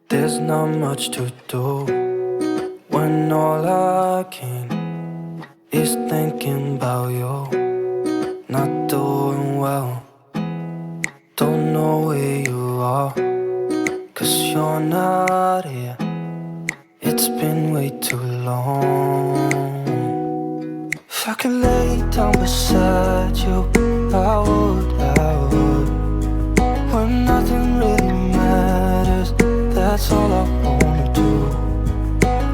There's not much to do when all I can is thinking about you. Not doing well, don't know where you are, 'cause you're not here. It's been way too long. If I could lay down beside you, I would. When nothing really matters, that's all I wanna do.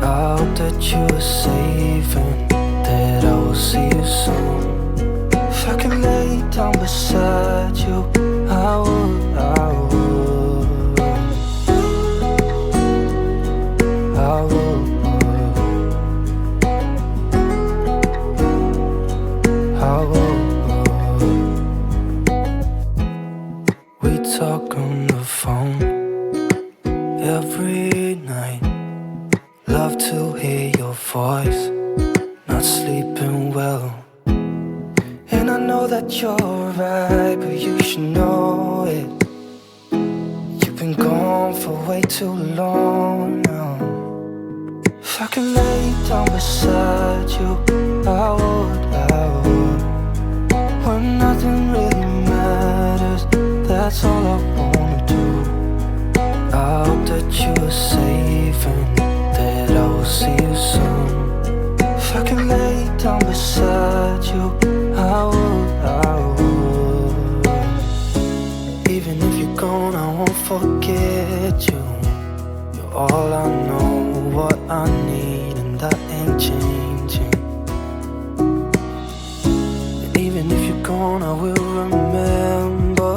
I hope that you are safe and that I will see you soon. If I could lay down beside you, I would. We talk on the phone every night. Love to hear your voice. Not sleeping well, and I know that you're right, but you should know it. You've been gone for way too long now. If I could lay down beside you, I would. When nothing really matters, that's all I wanna do. I hope that you are safe and that I will see you soon. If I could lay down beside you, I would. Even if you're gone, I won't forget you. You're all I know, what I need, and that ain't changing. And even if you're gone, I will remember.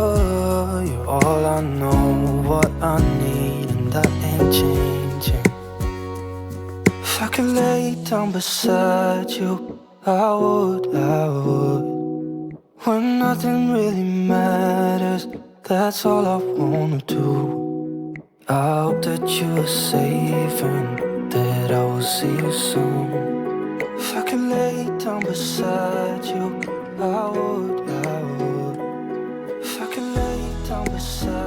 You're all I know, what I need, and that ain't changing. If I could lay down beside you, I would. When nothing really matters, that's all I wanna do. I hope that you are safe and that I will see you soon. If I could lay down beside you, I would. If I could lay down beside